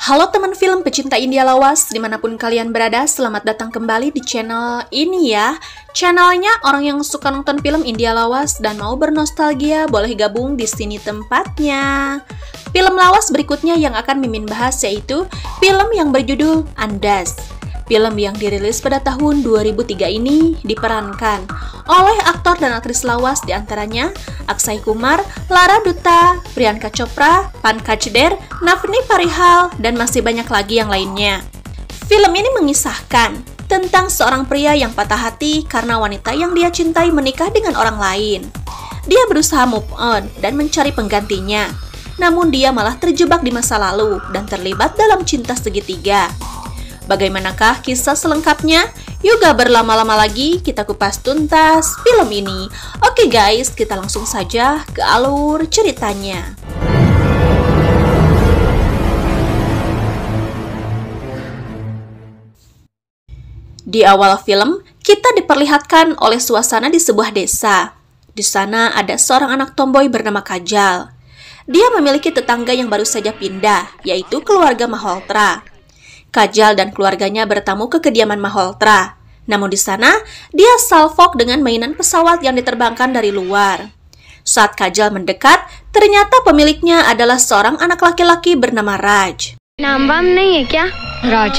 Halo teman film pecinta India lawas, dimanapun kalian berada, selamat datang kembali di channel ini ya. Channelnya orang yang suka nonton film India lawas dan mau bernostalgia, boleh gabung di sini tempatnya. Film lawas berikutnya yang akan Mimin bahas yaitu film yang berjudul Andas. Film yang dirilis pada tahun 2003 ini diperankan oleh aktor dan aktris lawas diantaranya Akshay Kumar, Lara Dutta, Priyanka Chopra, Pankaj Der, Navni Parihal, dan masih banyak lagi yang lainnya. Film ini mengisahkan tentang seorang pria yang patah hati karena wanita yang dia cintai menikah dengan orang lain. Dia berusaha move on dan mencari penggantinya, namun dia malah terjebak di masa lalu dan terlibat dalam cinta segitiga. Bagaimanakah kisah selengkapnya? Yuk gak berlama-lama lagi, kita kupas tuntas film ini. Oke guys, kita langsung saja ke alur ceritanya. Di awal film, kita diperlihatkan oleh suasana di sebuah desa. Di sana ada seorang anak tomboy bernama Kajal. Dia memiliki tetangga yang baru saja pindah, yaitu keluarga Malhotra. Kajal dan keluarganya bertamu ke kediaman Malhotra. Namun di sana, dia salfok dengan mainan pesawat yang diterbangkan dari luar. Saat Kajal mendekat, ternyata pemiliknya adalah seorang anak laki-laki bernama Raj. Nambam nahi hai kya? Raj.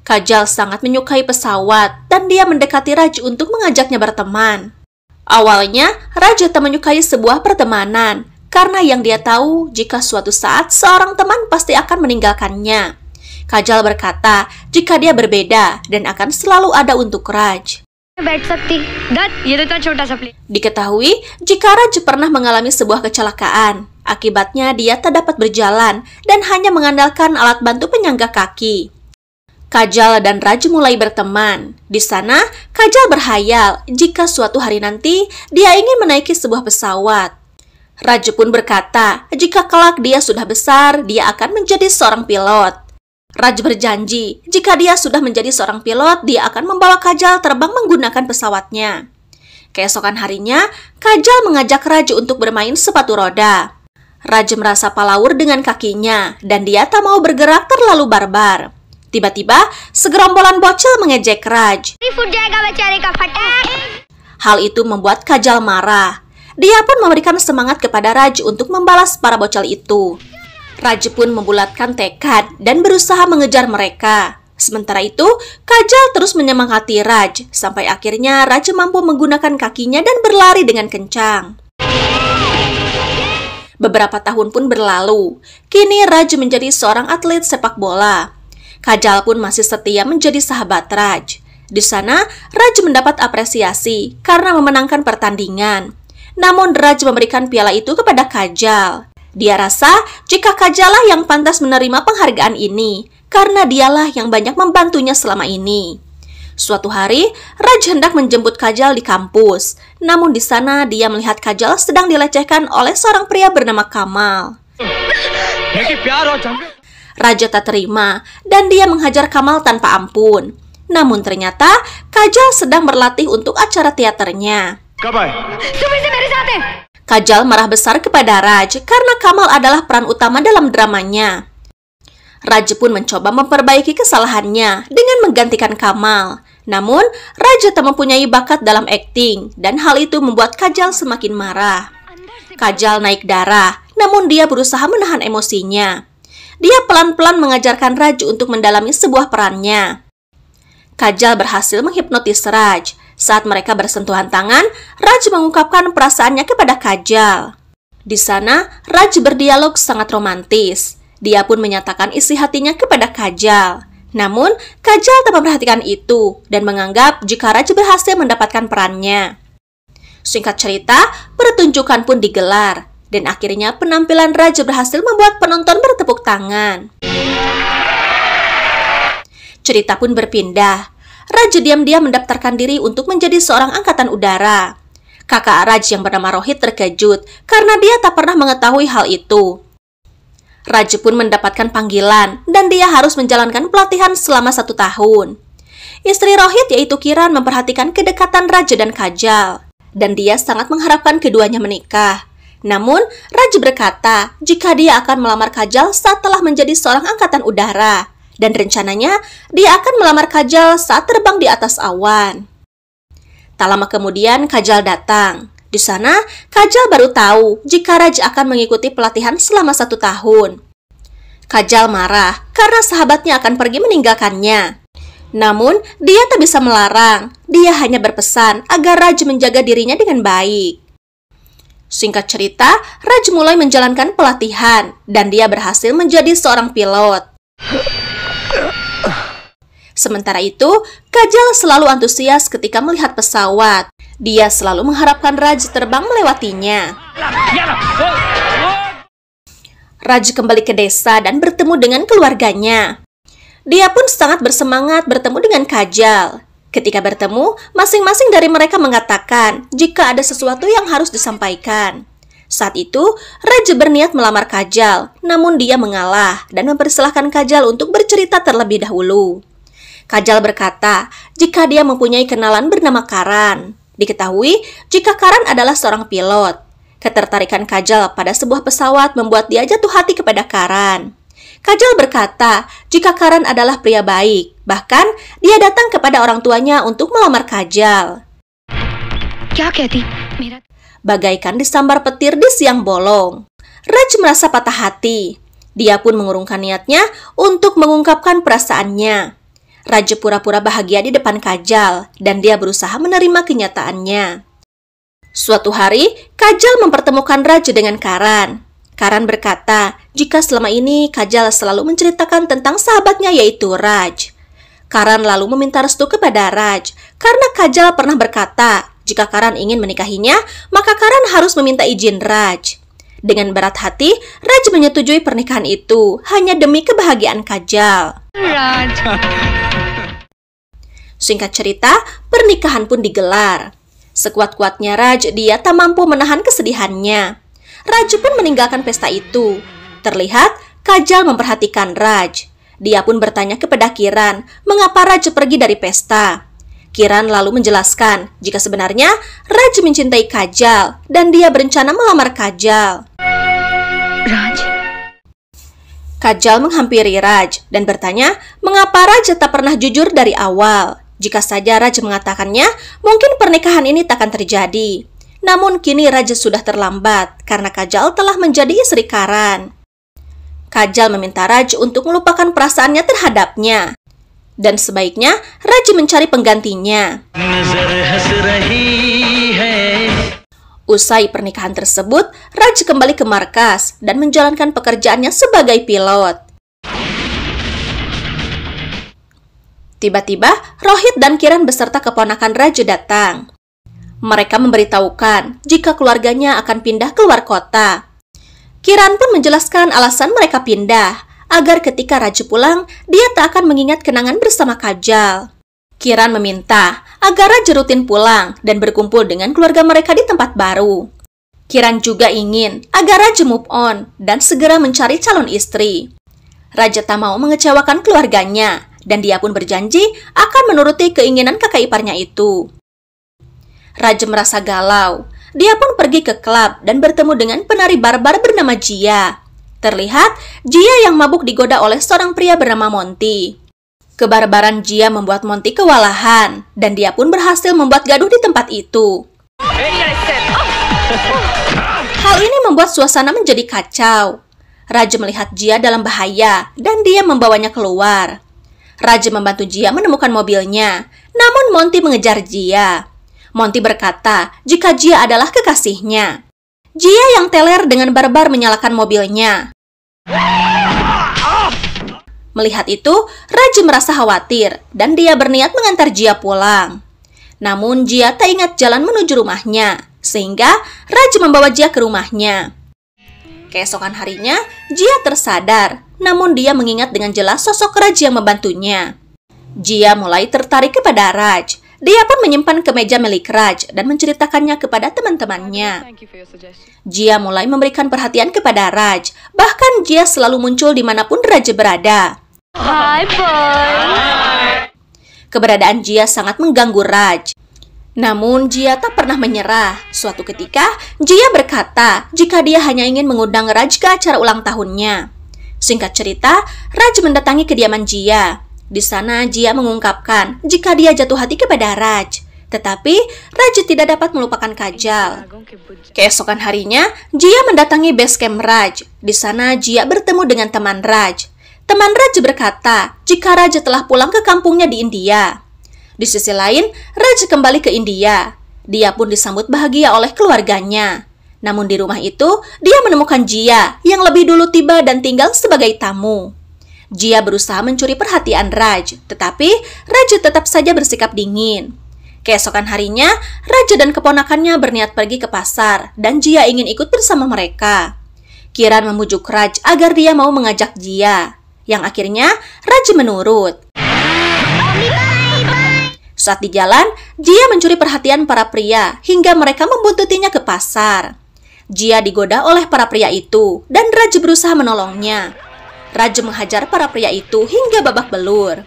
Kajal sangat menyukai pesawat dan dia mendekati Raj untuk mengajaknya berteman. Awalnya, Raj tak menyukai sebuah pertemanan karena yang dia tahu jika suatu saat seorang teman pasti akan meninggalkannya. Kajal berkata jika dia berbeda dan akan selalu ada untuk Raj. Diketahui jika Raj pernah mengalami sebuah kecelakaan. Akibatnya dia tak dapat berjalan dan hanya mengandalkan alat bantu penyangga kaki. Kajal dan Raj mulai berteman. Di sana, Kajal berhayal jika suatu hari nanti dia ingin menaiki sebuah pesawat. Raj pun berkata jika kelak dia sudah besar, dia akan menjadi seorang pilot. Raj berjanji, jika dia sudah menjadi seorang pilot, dia akan membawa Kajal terbang menggunakan pesawatnya. Keesokan harinya, Kajal mengajak Raj untuk bermain sepatu roda. Raj merasa palaur dengan kakinya, dan dia tak mau bergerak terlalu barbar. Tiba-tiba, segerombolan bocil mengejek Raj. Hal itu membuat Kajal marah. Dia pun memberikan semangat kepada Raj untuk membalas para bocil itu. Raj pun membulatkan tekad dan berusaha mengejar mereka. Sementara itu, Kajal terus menyemangati Raj, sampai akhirnya Raj mampu menggunakan kakinya dan berlari dengan kencang. Beberapa tahun pun berlalu. Kini Raj menjadi seorang atlet sepak bola. Kajal pun masih setia menjadi sahabat Raj. Di sana, Raj mendapat apresiasi karena memenangkan pertandingan. Namun Raj memberikan piala itu kepada Kajal. Dia rasa jika Kajal lah yang pantas menerima penghargaan ini, karena dialah yang banyak membantunya selama ini. Suatu hari, Raj hendak menjemput Kajal di kampus. Namun di sana dia melihat Kajal sedang dilecehkan oleh seorang pria bernama Kamal. Raja tak terima dan dia menghajar Kamal tanpa ampun. Namun ternyata Kajal sedang berlatih untuk acara teaternya. Kajal marah besar kepada Raj karena Kamal adalah peran utama dalam dramanya. Raj pun mencoba memperbaiki kesalahannya dengan menggantikan Kamal. Namun, Raj tak mempunyai bakat dalam akting dan hal itu membuat Kajal semakin marah. Kajal naik darah, namun dia berusaha menahan emosinya. Dia pelan-pelan mengajarkan Raj untuk mendalami sebuah perannya. Kajal berhasil menghipnotis Raj. Saat mereka bersentuhan tangan, Raj mengungkapkan perasaannya kepada Kajal. Di sana, Raj berdialog sangat romantis. Dia pun menyatakan isi hatinya kepada Kajal. Namun, Kajal tak memperhatikan itu dan menganggap jika Raj berhasil mendapatkan perannya. Singkat cerita, pertunjukan pun digelar. Dan akhirnya penampilan Raj berhasil membuat penonton bertepuk tangan. Cerita pun berpindah. Raj diam-diam mendaftarkan diri untuk menjadi seorang angkatan udara. Kakak Raj yang bernama Rohit terkejut karena dia tak pernah mengetahui hal itu. Raj pun mendapatkan panggilan dan dia harus menjalankan pelatihan selama 1 tahun. Istri Rohit yaitu Kiran memperhatikan kedekatan Raj dan Kajal. Dan dia sangat mengharapkan keduanya menikah. Namun, Raj berkata jika dia akan melamar Kajal saat telah menjadi seorang angkatan udara, dan rencananya dia akan melamar Kajal saat terbang di atas awan. Tak lama kemudian, Kajal datang. Di sana, Kajal baru tahu jika Raj akan mengikuti pelatihan selama 1 tahun. Kajal marah karena sahabatnya akan pergi meninggalkannya. Namun, dia tak bisa melarang. Dia hanya berpesan agar Raj menjaga dirinya dengan baik. Singkat cerita, Raj mulai menjalankan pelatihan dan dia berhasil menjadi seorang pilot. Sementara itu, Kajal selalu antusias ketika melihat pesawat. Dia selalu mengharapkan Raj terbang melewatinya. Raj kembali ke desa dan bertemu dengan keluarganya. Dia pun sangat bersemangat bertemu dengan Kajal. Ketika bertemu, masing-masing dari mereka mengatakan jika ada sesuatu yang harus disampaikan. Saat itu, Raj berniat melamar Kajal, namun dia mengalah dan mempersilahkan Kajal untuk bercerita terlebih dahulu. Kajal berkata jika dia mempunyai kenalan bernama Karan. Diketahui jika Karan adalah seorang pilot. Ketertarikan Kajal pada sebuah pesawat membuat dia jatuh hati kepada Karan. Kajal berkata jika Karan adalah pria baik, bahkan dia datang kepada orang tuanya untuk melamar Kajal. Bagaikan disambar petir di siang bolong. Raj merasa patah hati. Dia pun mengurungkan niatnya untuk mengungkapkan perasaannya. Raj pura-pura bahagia di depan Kajal dan dia berusaha menerima kenyataannya. Suatu hari, Kajal mempertemukan Raj dengan Karan. Karan berkata jika selama ini Kajal selalu menceritakan tentang sahabatnya yaitu Raj. Karan lalu meminta restu kepada Raj karena Kajal pernah berkata jika Karan ingin menikahinya, maka Karan harus meminta izin Raj. Dengan berat hati, Raj menyetujui pernikahan itu hanya demi kebahagiaan Kajal. Raj. Singkat cerita, pernikahan pun digelar. Sekuat-kuatnya Raj, dia tak mampu menahan kesedihannya. Raj pun meninggalkan pesta itu. Terlihat, Kajal memperhatikan Raj. Dia pun bertanya kepada Kiran, mengapa Raj pergi dari pesta. Kiran lalu menjelaskan jika sebenarnya Raj mencintai Kajal dan dia berencana melamar Kajal. Raj. Kajal menghampiri Raj dan bertanya mengapa Raj tak pernah jujur dari awal. Jika saja Raj mengatakannya, mungkin pernikahan ini takkan terjadi. Namun kini Raj sudah terlambat karena Kajal telah menjadi istri Karan. Kajal meminta Raj untuk melupakan perasaannya terhadapnya. Dan sebaiknya Raj mencari penggantinya. Usai pernikahan tersebut, Raj kembali ke markas dan menjalankan pekerjaannya sebagai pilot. Tiba-tiba, Rohit dan Kiran beserta keponakan Raj datang. Mereka memberitahukan jika keluarganya akan pindah keluar kota. Kiran pun menjelaskan alasan mereka pindah, agar ketika Raj pulang, dia tak akan mengingat kenangan bersama Kajal. Kiran meminta agar Raj rutin pulang dan berkumpul dengan keluarga mereka di tempat baru. Kiran juga ingin agar Raj move on dan segera mencari calon istri. Raj tak mau mengecewakan keluarganya, dan dia pun berjanji akan menuruti keinginan kakak iparnya itu. Raj merasa galau. Dia pun pergi ke klub dan bertemu dengan penari barbar bernama Jia. Terlihat, Jia yang mabuk digoda oleh seorang pria bernama Monty. Kebarbaran Jia membuat Monty kewalahan, dan dia pun berhasil membuat gaduh di tempat itu. Hal ini membuat suasana menjadi kacau. Raj melihat Jia dalam bahaya, dan dia membawanya keluar. Raj membantu Jia menemukan mobilnya, namun Monty mengejar Jia. Monty berkata jika Jia adalah kekasihnya. Jia yang teler dengan barbar menyalakan mobilnya. Melihat itu, Raj merasa khawatir dan dia berniat mengantar Jia pulang. Namun Jia tak ingat jalan menuju rumahnya, sehingga Raj membawa Jia ke rumahnya. Keesokan harinya, Jia tersadar, namun dia mengingat dengan jelas sosok Raj yang membantunya. Jia mulai tertarik kepada Raj. Dia pun menyimpan kemeja milik Raj dan menceritakannya kepada teman-temannya. Jia mulai memberikan perhatian kepada Raj. Bahkan Jia selalu muncul dimanapun Raj berada. Hai boy. Keberadaan Jia sangat mengganggu Raj. Namun Jia tak pernah menyerah. Suatu ketika, Jia berkata jika dia hanya ingin mengundang Raj ke acara ulang tahunnya. Singkat cerita, Raj mendatangi kediaman Jia. Di sana Jia mengungkapkan jika dia jatuh hati kepada Raj. Tetapi Raj tidak dapat melupakan Kajal. Keesokan harinya, Jia mendatangi base camp Raj. Di sana Jia bertemu dengan teman Raj. Teman Raj berkata jika Raj telah pulang ke kampungnya di India. Di sisi lain, Raj kembali ke India. Dia pun disambut bahagia oleh keluarganya. Namun di rumah itu, dia menemukan Jia yang lebih dulu tiba dan tinggal sebagai tamu. Jia berusaha mencuri perhatian Raj, tetapi Raj tetap saja bersikap dingin. Keesokan harinya, Raj dan keponakannya berniat pergi ke pasar dan Jia ingin ikut bersama mereka. Kiran membujuk Raj agar dia mau mengajak Jia, yang akhirnya Raj menurut. Saat di jalan, Jia mencuri perhatian para pria hingga mereka membuntutinya ke pasar. Jia digoda oleh para pria itu dan Raj berusaha menolongnya. Raj menghajar para pria itu hingga babak belur.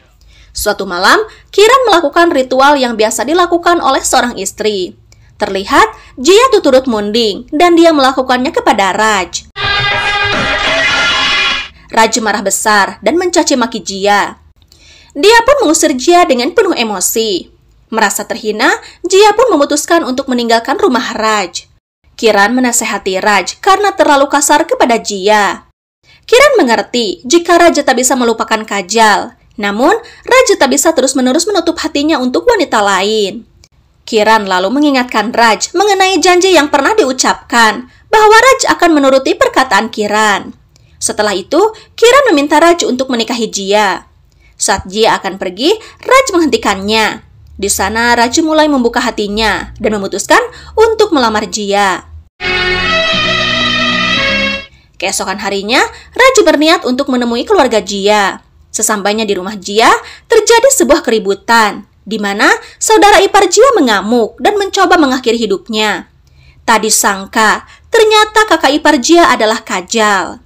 Suatu malam, Kiran melakukan ritual yang biasa dilakukan oleh seorang istri. Terlihat, Jia turut munding dan dia melakukannya kepada Raj. Raj marah besar dan mencaci maki Jia. Dia pun mengusir Jia dengan penuh emosi. Merasa terhina, Jia pun memutuskan untuk meninggalkan rumah Raj. Kiran menasehati Raj karena terlalu kasar kepada Jia. Kiran mengerti jika Raj tak bisa melupakan Kajal. Namun, Raj tak bisa terus-menerus menutup hatinya untuk wanita lain. Kiran lalu mengingatkan Raj mengenai janji yang pernah diucapkan bahwa Raj akan menuruti perkataan Kiran. Setelah itu, Kiran meminta Raj untuk menikahi Jia. Saat Jia akan pergi, Raj menghentikannya. Di sana, Raj mulai membuka hatinya dan memutuskan untuk melamar Jia. Keesokan harinya, Raj berniat untuk menemui keluarga Jia. Sesampainya di rumah Jia, terjadi sebuah keributan, di mana saudara ipar Jia mengamuk dan mencoba mengakhiri hidupnya. Tak disangka, ternyata kakak ipar Jia adalah Kajal.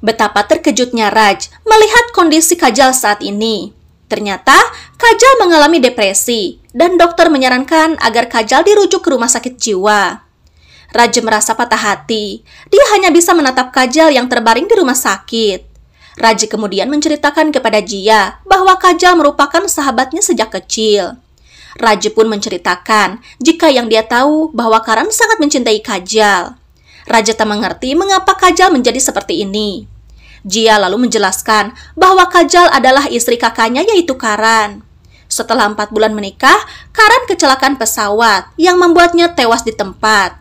Betapa terkejutnya Raj melihat kondisi Kajal saat ini. Ternyata Kajal mengalami depresi dan dokter menyarankan agar Kajal dirujuk ke rumah sakit jiwa. Raj merasa patah hati. Dia hanya bisa menatap Kajal yang terbaring di rumah sakit. Raj kemudian menceritakan kepada Jia bahwa Kajal merupakan sahabatnya sejak kecil. Raj pun menceritakan jika yang dia tahu bahwa Karan sangat mencintai Kajal. Raj tak mengerti mengapa Kajal menjadi seperti ini. Jia lalu menjelaskan bahwa Kajal adalah istri kakaknya yaitu Karan. Setelah 4 bulan menikah, Karan kecelakaan pesawat yang membuatnya tewas di tempat.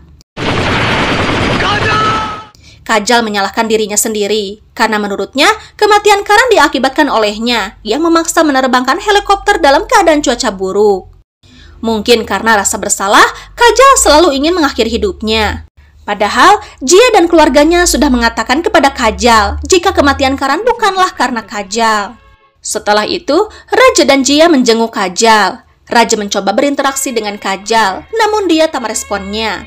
Kajal menyalahkan dirinya sendiri karena menurutnya kematian Karan diakibatkan olehnya yang memaksa menerbangkan helikopter dalam keadaan cuaca buruk. Mungkin karena rasa bersalah, Kajal selalu ingin mengakhiri hidupnya. Padahal, Jia dan keluarganya sudah mengatakan kepada Kajal jika kematian Karan bukanlah karena Kajal. Setelah itu, Raja dan Jia menjenguk Kajal. Raja mencoba berinteraksi dengan Kajal, namun dia tak meresponnya.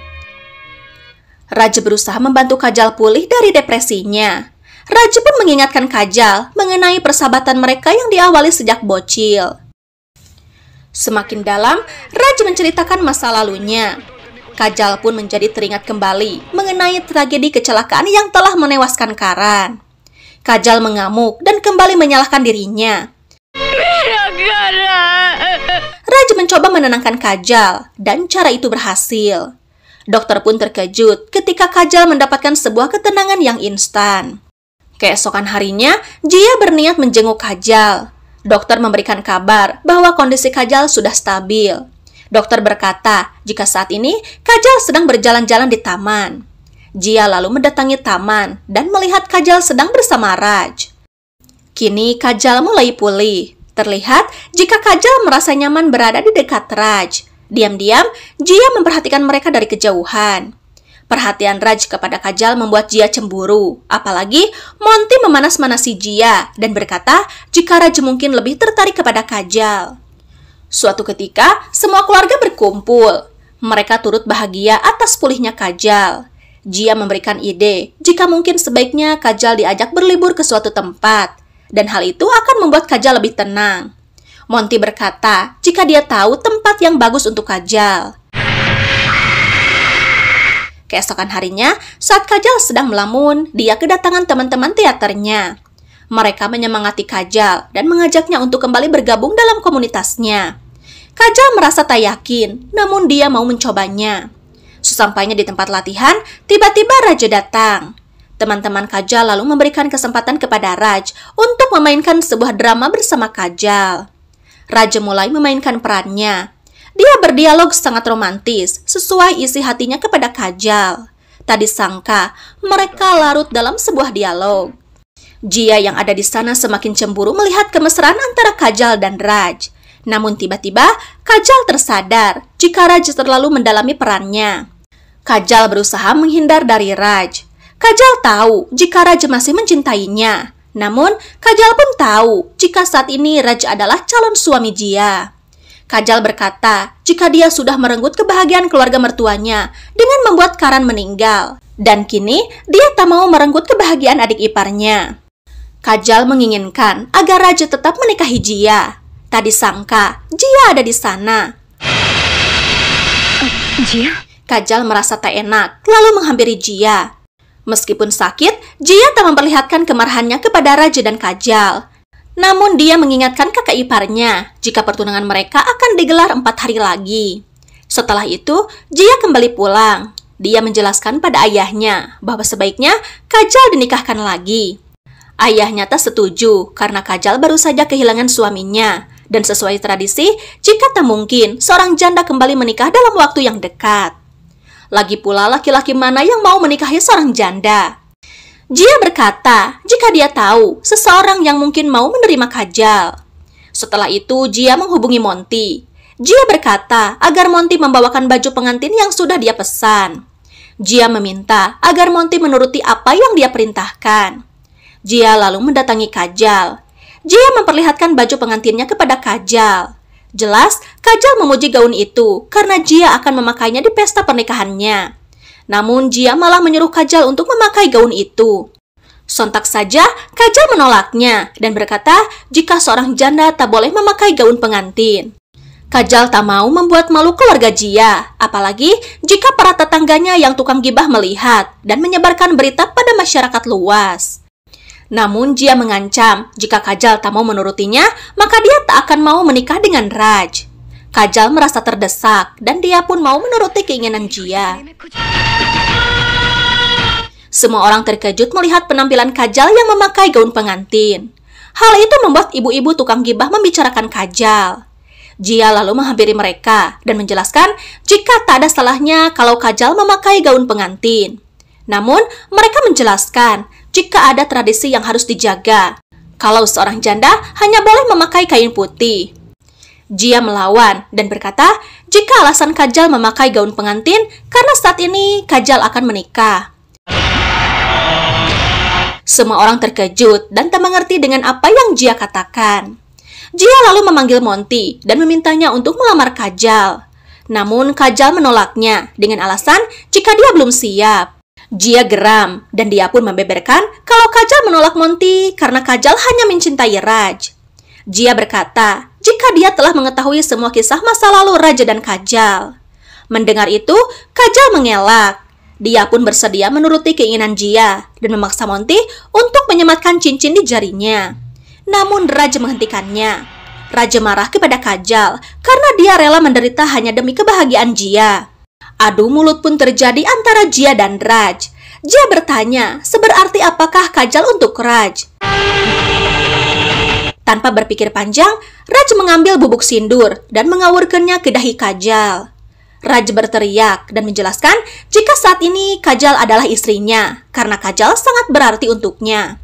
Raja berusaha membantu Kajal pulih dari depresinya. Raja pun mengingatkan Kajal mengenai persahabatan mereka yang diawali sejak bocil. Semakin dalam, Raja menceritakan masa lalunya. Kajal pun menjadi teringat kembali mengenai tragedi kecelakaan yang telah menewaskan Karan. Kajal mengamuk dan kembali menyalahkan dirinya. Raja mencoba menenangkan Kajal dan cara itu berhasil. Dokter pun terkejut ketika Kajal mendapatkan sebuah ketenangan yang instan. Keesokan harinya, Jia berniat menjenguk Kajal. Dokter memberikan kabar bahwa kondisi Kajal sudah stabil. Dokter berkata jika saat ini Kajal sedang berjalan-jalan di taman. Jia lalu mendatangi taman dan melihat Kajal sedang bersama Raj. Kini Kajal mulai pulih. Terlihat jika Kajal merasa nyaman berada di dekat Raj. Diam-diam, Jia memperhatikan mereka dari kejauhan. Perhatian Raj kepada Kajal membuat Jia cemburu. Apalagi Monty memanas-manasi Jia dan berkata jika Raj mungkin lebih tertarik kepada Kajal. Suatu ketika, semua keluarga berkumpul. Mereka turut bahagia atas pulihnya Kajal. Jia memberikan ide jika mungkin sebaiknya Kajal diajak berlibur ke suatu tempat. Dan hal itu akan membuat Kajal lebih tenang. Monty berkata jika dia tahu tempat yang bagus untuk Kajal. Keesokan harinya, saat Kajal sedang melamun, dia kedatangan teman-teman teaternya. Mereka menyemangati Kajal dan mengajaknya untuk kembali bergabung dalam komunitasnya. Kajal merasa tak yakin, namun dia mau mencobanya. Sesampainya di tempat latihan, tiba-tiba Raj datang. Teman-teman Kajal lalu memberikan kesempatan kepada Raj untuk memainkan sebuah drama bersama Kajal. Raj mulai memainkan perannya. Dia berdialog sangat romantis, sesuai isi hatinya kepada Kajal. Tak disangka, mereka larut dalam sebuah dialog. Jia yang ada di sana semakin cemburu melihat kemesraan antara Kajal dan Raj. Namun tiba-tiba, Kajal tersadar jika Raj terlalu mendalami perannya. Kajal berusaha menghindar dari Raj. Kajal tahu jika Raj masih mencintainya. Namun, Kajal pun tahu jika saat ini Raj adalah calon suami Jia. Kajal berkata jika dia sudah merenggut kebahagiaan keluarga mertuanya dengan membuat Karan meninggal. Dan kini, dia tak mau merenggut kebahagiaan adik iparnya. Kajal menginginkan agar Raj tetap menikahi Jia. Tak disangka, Jia ada di sana. Jia? Kajal merasa tak enak, lalu menghampiri Jia. Meskipun sakit, Jia tak memperlihatkan kemarahannya kepada Raj dan Kajal. Namun dia mengingatkan kakak iparnya jika pertunangan mereka akan digelar 4 hari lagi. Setelah itu, Jia kembali pulang. Dia menjelaskan pada ayahnya bahwa sebaiknya Kajal dinikahkan lagi. Ayahnya tak setuju karena Kajal baru saja kehilangan suaminya. Dan sesuai tradisi, jika tak mungkin seorang janda kembali menikah dalam waktu yang dekat. Lagi pula laki-laki mana yang mau menikahi seorang janda? Jia berkata jika dia tahu seseorang yang mungkin mau menerima Kajal. Setelah itu Jia menghubungi Monty. Jia berkata agar Monty membawakan baju pengantin yang sudah dia pesan. Jia meminta agar Monty menuruti apa yang dia perintahkan. Jia lalu mendatangi Kajal. Jia memperlihatkan baju pengantinnya kepada Kajal. Jelas, Kajal memuji gaun itu karena Jia akan memakainya di pesta pernikahannya. Namun Jia malah menyuruh Kajal untuk memakai gaun itu. Sontak saja, Kajal menolaknya dan berkata jika seorang janda tak boleh memakai gaun pengantin. Kajal tak mau membuat malu keluarga Jia, apalagi jika para tetangganya yang tukang gibah melihat dan menyebarkan berita pada masyarakat luas. Namun Jia mengancam jika Kajal tak mau menurutinya, maka dia tak akan mau menikah dengan Raj. Kajal merasa terdesak dan dia pun mau menuruti keinginan Jia. Semua orang terkejut melihat penampilan Kajal yang memakai gaun pengantin. Hal itu membuat ibu-ibu tukang gibah membicarakan Kajal. Jia lalu menghampiri mereka dan menjelaskan jika tak ada salahnya kalau Kajal memakai gaun pengantin. Namun, mereka menjelaskan jika ada tradisi yang harus dijaga. Kalau seorang janda hanya boleh memakai kain putih. Jia melawan dan berkata jika alasan Kajal memakai gaun pengantin karena saat ini Kajal akan menikah. Semua orang terkejut dan tak mengerti dengan apa yang Jia katakan. Jia lalu memanggil Monty dan memintanya untuk melamar Kajal. Namun Kajal menolaknya dengan alasan jika dia belum siap. Jia geram dan dia pun membeberkan kalau Kajal menolak Monty karena Kajal hanya mencintai Raj. Jia berkata jika dia telah mengetahui semua kisah masa lalu Raj dan Kajal. Mendengar itu, Kajal mengelak. Dia pun bersedia menuruti keinginan Jia dan memaksa Monty untuk menyematkan cincin di jarinya. Namun Raj menghentikannya. Raj marah kepada Kajal karena dia rela menderita hanya demi kebahagiaan Jia. Adu mulut pun terjadi antara Jia dan Raj. Jia bertanya, seberarti apakah Kajal untuk Raj? Tanpa berpikir panjang, Raj mengambil bubuk sindur dan mengawurkannya ke dahi Kajal. Raj berteriak dan menjelaskan jika saat ini Kajal adalah istrinya, karena Kajal sangat berarti untuknya.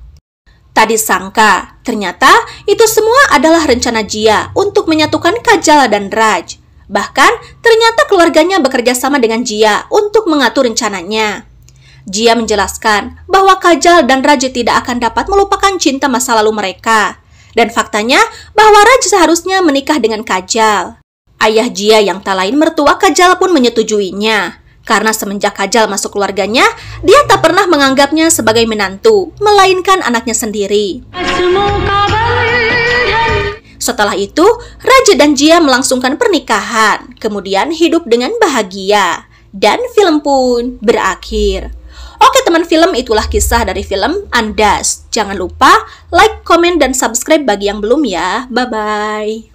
Tak disangka, ternyata itu semua adalah rencana Jia untuk menyatukan Kajal dan Raj. Bahkan, ternyata keluarganya bekerja sama dengan Jia untuk mengatur rencananya. Jia menjelaskan bahwa Kajal dan Raj tidak akan dapat melupakan cinta masa lalu mereka. Dan faktanya bahwa Raj seharusnya menikah dengan Kajal. Ayah Jia yang tak lain mertua Kajal pun menyetujuinya. Karena semenjak Kajal masuk keluarganya, dia tak pernah menganggapnya sebagai menantu, melainkan anaknya sendiri. Setelah itu, Raja dan Jia melangsungkan pernikahan, kemudian hidup dengan bahagia, dan film pun berakhir. Oke teman film, itulah kisah dari film Undask. Jangan lupa like, komen, dan subscribe bagi yang belum ya. Bye-bye.